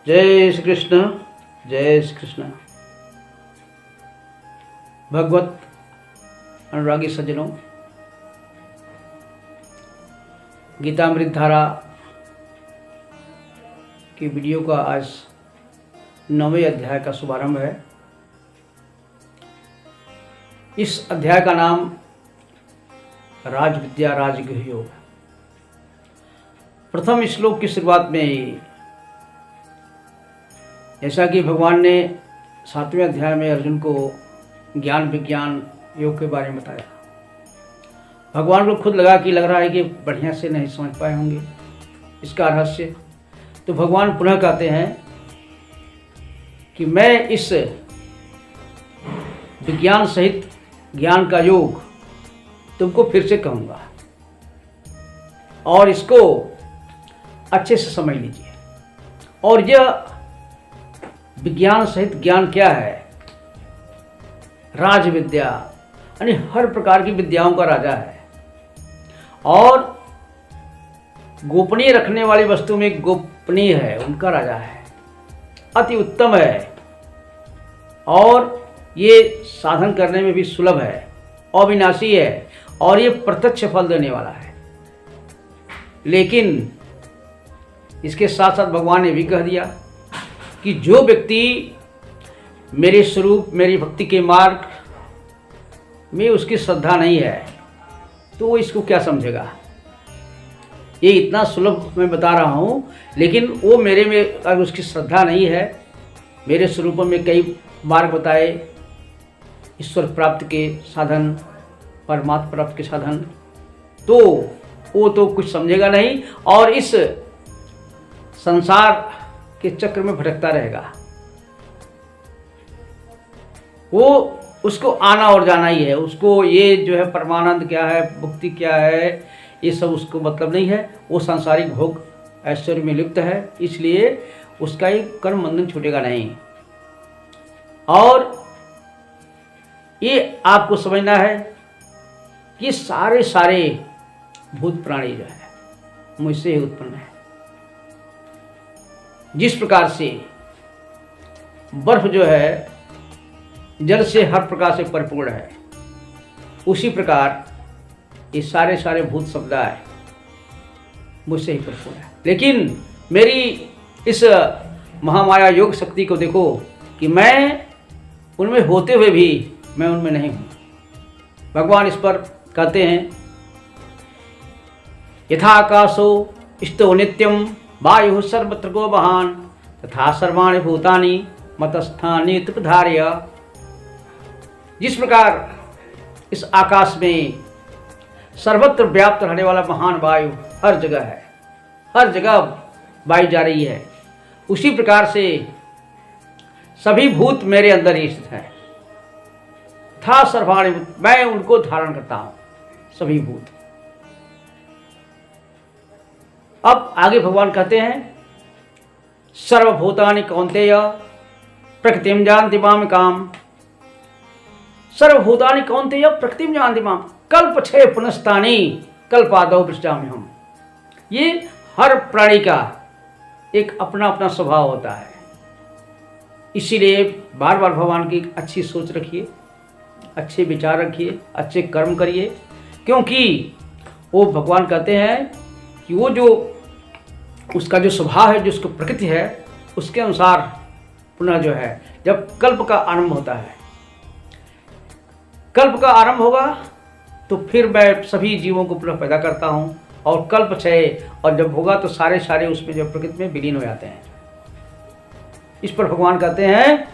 जय श्री कृष्ण। जय श्री कृष्ण। भगवत अनुरागी सज्जनों, गीतामृत धारा की वीडियो का आज 9वें अध्याय का शुभारंभ है। इस अध्याय का नाम राज विद्या राजगृह योग। प्रथम श्लोक की शुरुआत में ही जैसा कि भगवान ने 7वें अध्याय में अर्जुन को ज्ञान विज्ञान योग के बारे में बताया, भगवान को खुद लग रहा है कि बढ़िया से नहीं समझ पाए होंगे इसका रहस्य। तो भगवान पुनः कहते हैं कि मैं इस विज्ञान सहित ज्ञान का योग तुमको फिर से कहूँगा और इसको अच्छे से समझ लीजिए। और यह विज्ञान सहित ज्ञान क्या है? राज विद्या यानी हर प्रकार की विद्याओं का राजा है और गोपनीय रखने वाली वस्तु में गोपनीय है, उनका राजा है, अति उत्तम है और ये साधन करने में भी सुलभ है, अविनाशी है और ये प्रत्यक्ष फल देने वाला है। लेकिन इसके साथ साथ भगवान ने भी कह दिया कि जो व्यक्ति मेरे स्वरूप मेरी भक्ति के मार्ग में उसकी श्रद्धा नहीं है तो वो इसको क्या समझेगा। ये इतना सुलभ मैं बता रहा हूँ, लेकिन वो मेरे में अगर उसकी श्रद्धा नहीं है, मेरे स्वरूपों में कई मार्ग बताए, ईश्वर प्राप्ति के साधन, परमात्मा प्राप्ति के साधन, तो वो तो कुछ समझेगा नहीं और इस संसार के चक्र में भटकता रहेगा। वो उसको आना और जाना ही है, उसको ये जो है परमानंद क्या है, मुक्ति क्या है, ये सब उसको मतलब नहीं है। वो सांसारिक भोग ऐश्वर्य में लिप्त है, इसलिए उसका ये कर्म बंधन छूटेगा नहीं। और ये आपको समझना है कि सारे भूत प्राणी जो है मुझसे ही उत्पन्न है। जिस प्रकार से बर्फ जो है जल से हर प्रकार से परिपूर्ण है, उसी प्रकार ये सारे भूत समुदाय मुझसे ही परिपूर्ण है। लेकिन मेरी इस महामाया योग शक्ति को देखो कि मैं उनमें होते हुए भी मैं उनमें नहीं हूँ। भगवान इस पर कहते हैं यथा आकाशो स्थितो नित्यम वायु सर्वत्र गो महान तथा सर्वाणि भूतानि मतस्थानि त्रिपधार्य। जिस प्रकार इस आकाश में सर्वत्र व्याप्त रहने वाला महान वायु हर जगह है, हर जगह वायु जा रही है, उसी प्रकार से सभी भूत मेरे अंदर ही स्थित है। था सर्वाणि, मैं उनको धारण करता हूँ, सभी भूत। अब आगे भगवान कहते हैं सर्वभूतानि कौन्तेय प्रकृतिम जानति माम काम। सर्वभूतानि कौन्तेय प्रकृतिम जानति माम कल्पक्षय पुनस्तानि कल्पादौ पृच्छाम्यहम्। ये हर प्राणी का एक अपना अपना स्वभाव होता है, इसीलिए बार बार भगवान की अच्छी सोच रखिए, अच्छे विचार रखिए, अच्छे कर्म करिए, क्योंकि वो भगवान कहते हैं कि वो जो उसका जो स्वभाव है, जो उसकी प्रकृति है, उसके अनुसार पुनः जो है जब कल्प का आरंभ होता है, कल्प का आरंभ होगा तो फिर मैं सभी जीवों को पुनः पैदा करता हूँ और कल्प क्षय और जब होगा तो सारे उसमें जो प्रकृति में विलीन हो जाते हैं। इस पर भगवान कहते हैं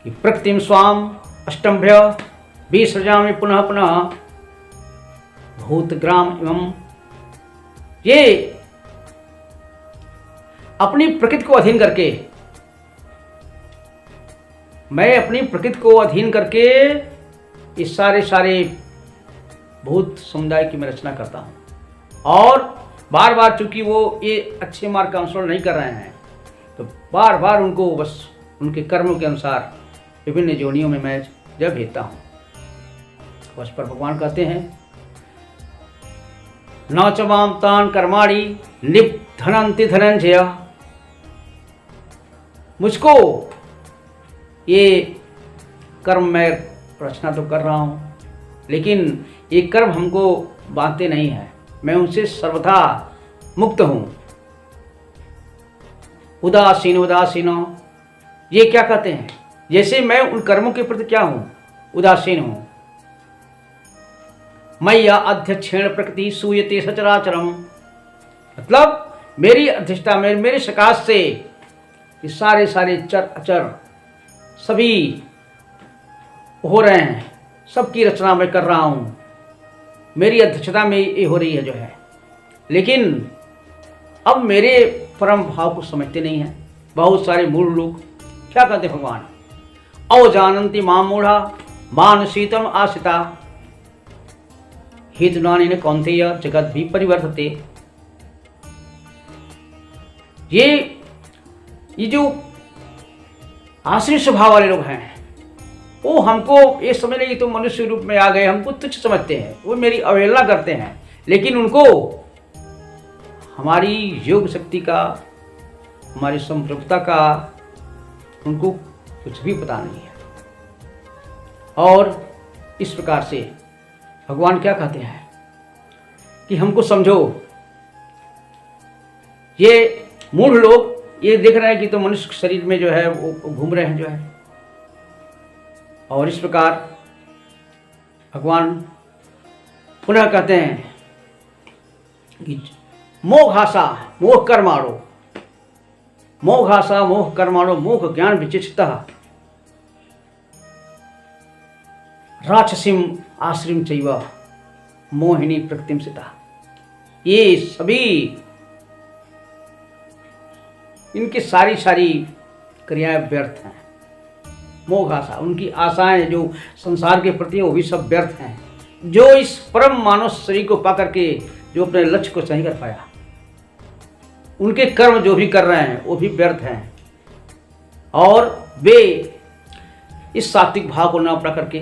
कि प्रकृतिम स्वाम अष्टम्भ्य विसृजामि पुनः पुनः भूतग्राम एवं। ये अपनी प्रकृति को अधीन करके, मैं अपनी प्रकृति को अधीन करके इस सारे भूत समुदाय की मैं रचना करता हूँ और बार बार चूंकि वो ये अच्छे मार्ग का अनुसरण नहीं कर रहे हैं तो बार बार उनको बस उनके कर्मों के अनुसार विभिन्न जोनियों में मैं जब भेजता हूँ। उस पर भगवान कहते हैं न च मां तान कर्माणि निबधनन्ति धनंजय मुझको ये कर्म मैं रचना तो कर रहा हूँ, लेकिन ये कर्म हमको बांधते नहीं हैं। मैं उनसे सर्वथा मुक्त हूँ। उदासीनो, ये क्या कहते हैं? जैसे मैं उन कर्मों के प्रति क्या हूँ? उदासीन हूँ। मय्या अध्यक्षेण प्रकृति सूयते सचराचरम, मतलब मेरी अध्यक्षता में, मेरे सकाश से ये सारे चर अचर सभी हो रहे हैं, सबकी रचना मैं कर रहा हूँ, मेरी अध्यक्षता में ये हो रही है जो है। लेकिन अब मेरे परम भाव को समझते नहीं हैं बहुत सारे मूढ़ लोग। क्या कहते भगवान? अवजानन्ति मां मूढ़ा मानसीतम आसिता हेतुनानेन कौन्तेय जगत भी परिवर्तते। ये जो आश्रित स्वभाव वाले लोग हैं, वो हमको ये समझ नहीं, तो मनुष्य रूप में आ गए, हमको तुच्छ समझते हैं, वो मेरी अवहेलना करते हैं। लेकिन उनको हमारी योग शक्ति का, हमारी संप्रभुता का उनको कुछ भी पता नहीं है। और इस प्रकार से भगवान क्या कहते हैं कि हमको समझो। ये मूढ़ लोग ये देख रहे हैं कि तो मनुष्य शरीर में जो है वो घूम रहे हैं जो है। और इस प्रकार भगवान पुनः कहते हैं कि मोघासा मोह कर्माणो, मोघासा मोह कर्माणो मोह ज्ञान विचेक्षितः राक्षसीम आश्रिम चैव मोहिनी प्रकृतिम सिता। ये सभी इनकी सारी क्रियाएं व्यर्थ हैं। मोघासा, उनकी आशाएं जो संसार के प्रति वो भी सब व्यर्थ हैं। जो इस परम मानव शरीर को पा करके जो अपने लक्ष्य को सही कर पाया, उनके कर्म जो भी कर रहे हैं वो भी व्यर्थ हैं। और वे इस सात्विक भाव को न अपना करके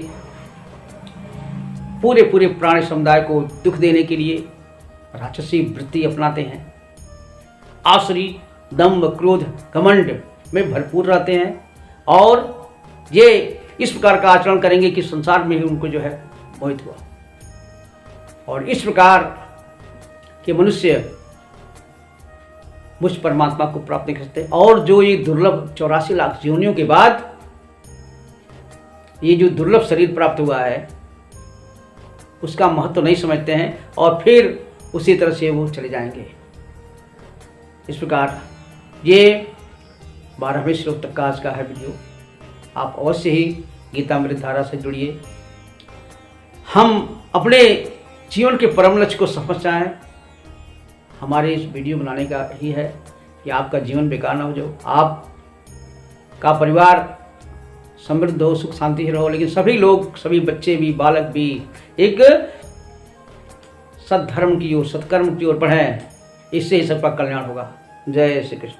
पूरे प्राणी समुदाय को दुख देने के लिए राक्षसी वृत्ति अपनाते हैं। आसुरी दंभ क्रोध घमंड में भरपूर रहते हैं और ये इस प्रकार का आचरण करेंगे कि संसार में ही उनको जो है मोहित हुआ। और इस प्रकार के मनुष्य मुझ परमात्मा को प्राप्त नहीं कर सकते। और जो ये दुर्लभ 84 लाख योनियों के बाद ये जो दुर्लभ शरीर प्राप्त हुआ है, उसका महत्व नहीं समझते हैं और फिर उसी तरह से वो चले जाएंगे। इस प्रकार ये 12वें श्लोक तक का आज का है वीडियो। आप अवश्य ही गीतामृत धारा से जुड़िए। हम अपने जीवन के परम लक्ष्य को समझ जाएं। हमारे इस वीडियो बनाने का ही है कि आपका जीवन बेकार ना हो जाए, आपका परिवार समृद्ध हो, सुख शांति से रहो, लेकिन सभी लोग, सभी बच्चे भी, बालक भी एक सद्धर्म की ओर, सत्कर्म की ओर बढ़ें। इससे ही सबका कल्याण होगा। जय श्री कृष्ण।